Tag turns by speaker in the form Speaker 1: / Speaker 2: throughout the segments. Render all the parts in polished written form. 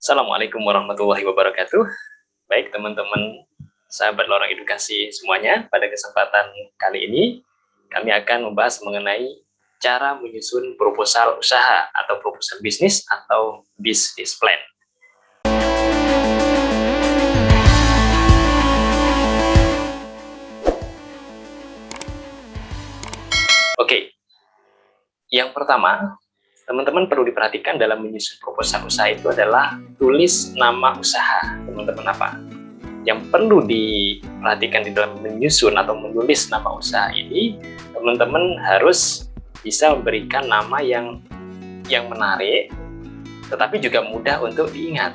Speaker 1: Assalamualaikum warahmatullahi wabarakatuh. Baik teman-teman, sahabat lorong edukasi semuanya, pada kesempatan kali ini kami akan membahas mengenai cara menyusun proposal usaha atau proposal bisnis atau business plan. Oke, yang pertama, teman-teman perlu diperhatikan dalam menyusun proposal usaha itu adalah tulis nama usaha teman-teman apa. Yang perlu diperhatikan di dalam menyusun atau menulis nama usaha ini, teman-teman harus bisa memberikan nama yang menarik, tetapi juga mudah untuk diingat.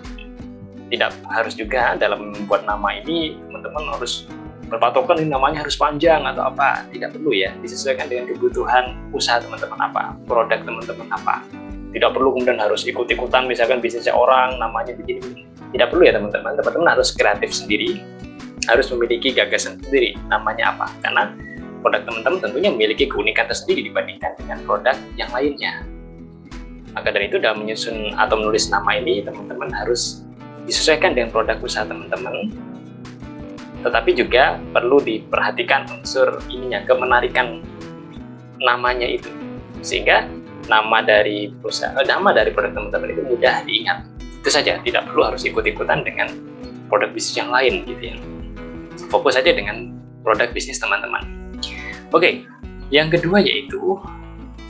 Speaker 1: Tidak harus juga dalam membuat nama ini, teman-teman harus berpatokan ini namanya harus panjang atau apa. Tidak perlu ya, disesuaikan dengan kebutuhan usaha teman-teman apa, produk teman-teman apa. Tidak perlu kemudian harus ikut-ikutan, misalkan bisnisnya orang, namanya begini. Tidak perlu ya teman-teman, teman-teman harus kreatif sendiri, harus memiliki gagasan sendiri, namanya apa. Karena produk teman-teman tentunya memiliki keunikan tersendiri dibandingkan dengan produk yang lainnya. Maka dari itu dalam menyusun atau menulis nama ini, teman-teman harus disesuaikan dengan produk usaha teman-teman, tetapi juga perlu diperhatikan unsur ininya, kemenarikan namanya itu, sehingga nama dari produk teman-teman itu mudah diingat. Itu saja, tidak perlu harus ikut-ikutan dengan produk bisnis yang lain gitu ya. Fokus saja dengan produk bisnis teman-teman. Oke, yang kedua yaitu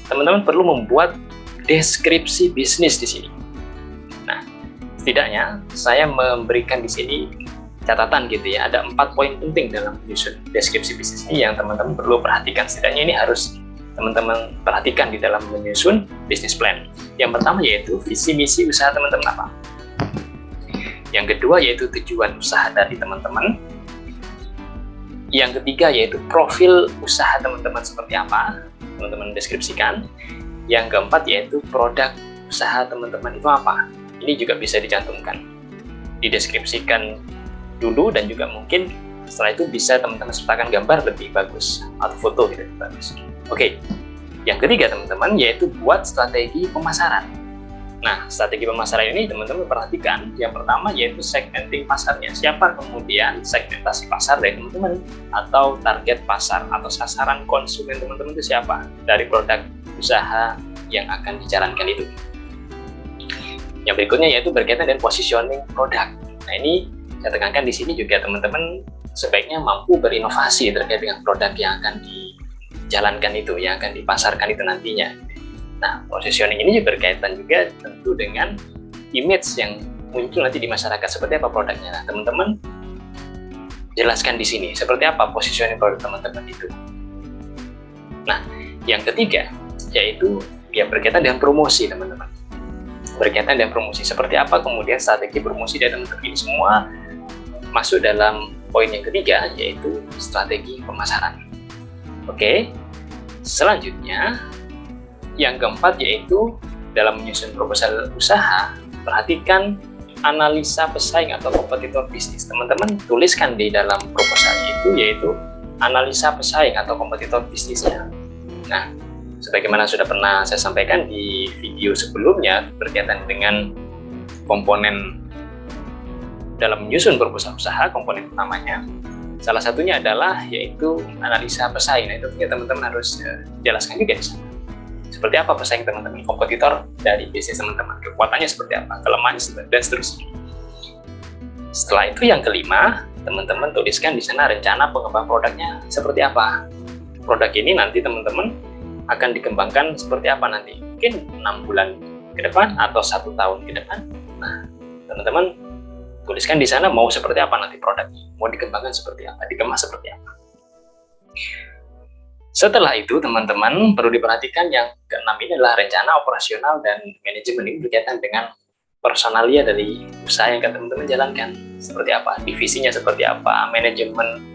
Speaker 1: teman-teman perlu membuat deskripsi bisnis di sini. Nah, setidaknya saya memberikan di sini catatan gitu ya, ada 4 poin penting dalam menyusun deskripsi bisnis ini yang teman-teman perlu perhatikan. Setidaknya ini harus teman-teman perhatikan di dalam menyusun business plan. Yang pertama yaitu visi misi usaha teman-teman apa. Yang kedua yaitu tujuan usaha dari teman-teman. Yang ketiga yaitu profil usaha teman-teman seperti apa, teman-teman deskripsikan. Yang keempat yaitu produk usaha teman-teman itu apa. Ini juga bisa dicantumkan, dideskripsikan dulu, dan juga mungkin setelah itu bisa teman-teman sertakan gambar lebih bagus atau foto gitu lebih bagus. Oke, yang ketiga teman-teman yaitu buat strategi pemasaran. Nah, strategi pemasaran ini teman-teman perhatikan. Yang pertama yaitu segmenting pasarnya. Siapa kemudian segmentasi pasar dari teman-teman, atau target pasar atau sasaran konsumen teman-teman itu siapa dari produk usaha yang akan dijalankan itu. Yang berikutnya yaitu berkaitan dengan positioning produk. Nah, ini saya tekankan di sini juga teman-teman sebaiknya mampu berinovasi terkait dengan produk yang akan dijalankan itu, yang akan dipasarkan itu nantinya. Nah, positioning ini juga berkaitan juga tentu dengan image yang muncul nanti di masyarakat, seperti apa produknya. Nah, teman-teman jelaskan di sini seperti apa positioning produk teman-teman itu. Nah, yang ketiga yaitu ya berkaitan dengan promosi teman-teman. Berkaitan dengan promosi, seperti apa kemudian strategi promosi dari teman-teman. Ini semua masuk dalam poin yang ketiga yaitu strategi pemasaran. Oke, selanjutnya yang keempat yaitu dalam menyusun proposal usaha, perhatikan analisa pesaing atau kompetitor bisnis. Teman-teman tuliskan di dalam proposal itu yaitu analisa pesaing atau kompetitor bisnisnya. Nah, sebagaimana sudah pernah saya sampaikan di video sebelumnya berkaitan dengan komponen dalam menyusun proposal usaha, komponen utamanya salah satunya adalah yaitu analisa pesaing. Nah, itu teman-teman harus jelaskan juga di sana. Seperti apa pesaing teman-teman, kompetitor dari bisnis teman-teman, kekuatannya seperti apa, kelemahannya dan seterusnya. Setelah itu yang kelima, teman-teman tuliskan di sana rencana pengembangan produknya seperti apa. Produk ini nanti teman-teman akan dikembangkan seperti apa nanti, mungkin 6 bulan ke depan atau 1 tahun ke depan. Nah, teman-teman tuliskan di sana mau seperti apa nanti produknya, mau dikembangkan seperti apa, dikemas seperti apa. Setelah itu teman-teman perlu diperhatikan yang keenam ini adalah rencana operasional dan manajemen. Ini berkaitan dengan personalia dari usaha yang teman-teman jalankan, seperti apa, divisinya seperti apa, manajemen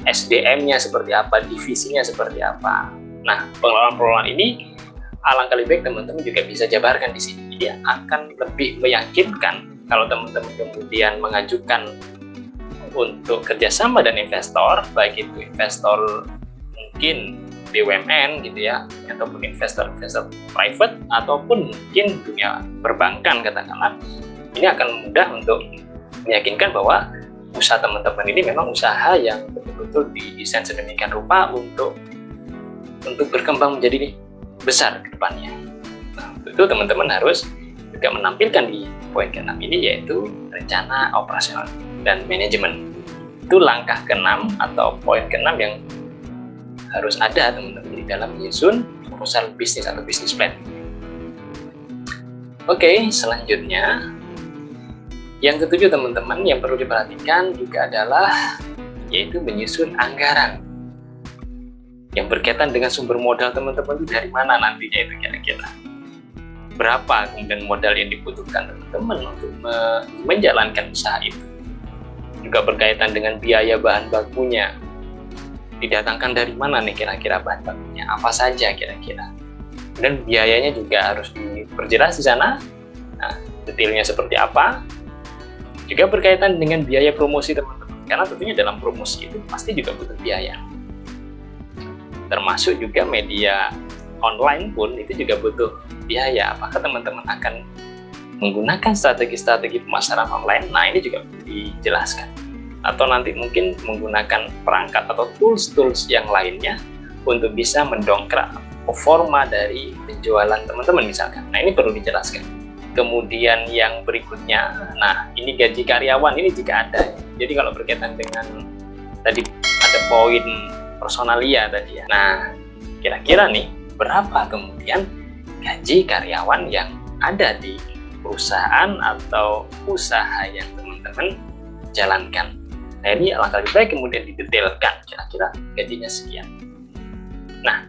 Speaker 1: SDM-nya seperti apa, divisinya seperti apa. Nah, pengelolaan ini alangkah lebih baik teman-teman juga bisa jabarkan di sini. Jadi akan lebih meyakinkan kalau teman-teman kemudian mengajukan untuk kerjasama dan investor, baik itu investor mungkin BUMN gitu ya, ataupun investor private, ataupun mungkin dunia perbankan katakanlah. Ini akan mudah untuk meyakinkan bahwa usaha teman-teman ini memang usaha yang betul-betul didesain sedemikian rupa untuk berkembang menjadi besar ke depannya. Nah, itu teman-teman harus juga menampilkan di poin ke-6 ini, yaitu rencana operasional dan manajemen. Itu langkah ke-6 atau poin ke-6 yang harus ada teman-teman di dalam menyusun proposal bisnis atau bisnis plan. Oke, selanjutnya yang ke-7 teman-teman yang perlu diperhatikan juga adalah yaitu menyusun anggaran yang berkaitan dengan sumber modal teman-teman itu dari mana nantinya itu kira-kira. Berapa kemudian modal yang dibutuhkan teman-teman untuk menjalankan usaha itu. Juga berkaitan dengan biaya bahan bakunya. Didatangkan dari mana nih kira-kira bahan bakunya, apa saja kira-kira. Dan biayanya juga harus diperjelas di sana. Nah, detailnya seperti apa. Juga berkaitan dengan biaya promosi teman-teman. Karena tentunya dalam promosi itu pasti juga butuh biaya. Termasuk juga media online pun itu juga butuh biaya. Apakah teman-teman akan menggunakan strategi-strategi pemasaran online? Nah, ini juga perlu dijelaskan. Atau nanti mungkin menggunakan perangkat atau tools-tools yang lainnya untuk bisa mendongkrak performa dari penjualan teman-teman misalkan. Nah, ini perlu dijelaskan. Kemudian yang berikutnya, nah ini gaji karyawan, ini jika ada. Jadi kalau berkaitan dengan tadi ada poin personalia tadi ya. Nah, kira-kira nih berapa kemudian gaji karyawan yang ada di perusahaan atau usaha yang teman-teman jalankan. Nah, ini alangkah lebih baik kemudian didetailkan kira-kira gajinya sekian. Nah,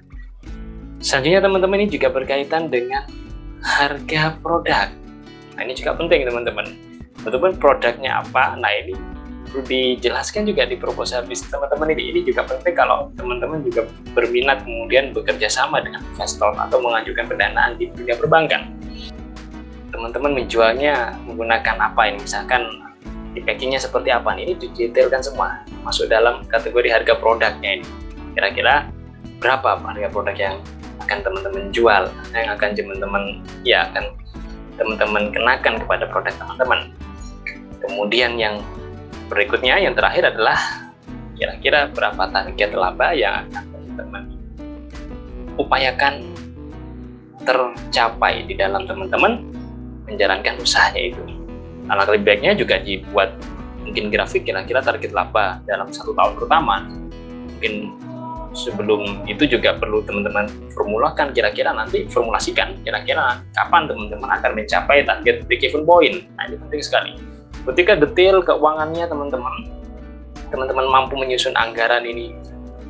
Speaker 1: selanjutnya teman-teman ini juga berkaitan dengan harga produk. Nah, ini juga penting teman-teman. Teman-teman produknya apa? Nah, ini perlu dijelaskan juga di proposal bisnis teman-teman ini. Ini juga penting kalau teman-teman juga berminat kemudian bekerja sama dengan investor atau mengajukan pendanaan di dunia perbankan. Teman-teman menjualnya menggunakan apa ini? Misalkan di packingnya seperti apa? Ini didetailkan semua. Masuk dalam kategori harga produknya ini. Kira-kira berapa harga produk yang akan teman-teman jual, yang akan teman-teman kenakan kepada produk teman-teman. Kemudian yang berikutnya, yang terakhir adalah kira-kira berapa target laba yang akan teman-teman upayakan tercapai di dalam teman-teman menjalankan usahanya itu. Alangkah lebih baiknya juga dibuat mungkin grafik kira-kira target laba dalam 1 tahun pertama. Mungkin sebelum itu juga perlu teman-teman formulakan formulasikan kira-kira kapan teman-teman akan mencapai target break-even point. Nah, ini penting sekali. Ketika detail keuangannya teman-teman mampu menyusun anggaran ini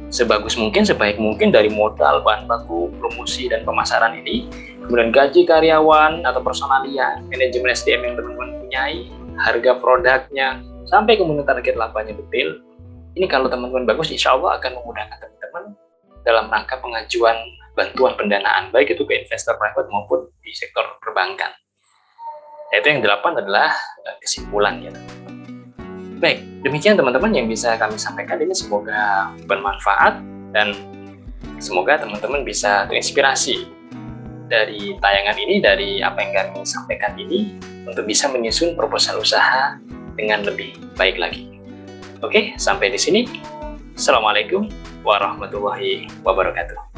Speaker 1: sebagus mungkin, sebaik mungkin dari modal, bahan baku, promosi, dan pemasaran ini, kemudian gaji karyawan atau personalia, manajemen SDM yang teman-teman punyai, harga produknya, sampai kemudian target labanya detail. Ini kalau teman-teman bagus, insya Allah akan memudahkan teman-teman dalam rangka pengajuan bantuan pendanaan, baik itu ke investor private maupun di sektor perbankan. Yaitu yang 8 adalah kesimpulan ya. Baik, demikian teman-teman yang bisa kami sampaikan ini, semoga bermanfaat dan semoga teman-teman bisa terinspirasi dari tayangan ini, dari apa yang kami sampaikan ini, untuk bisa menyusun proposal usaha dengan lebih baik lagi. Oke, sampai di sini. Assalamualaikum warahmatullahi wabarakatuh.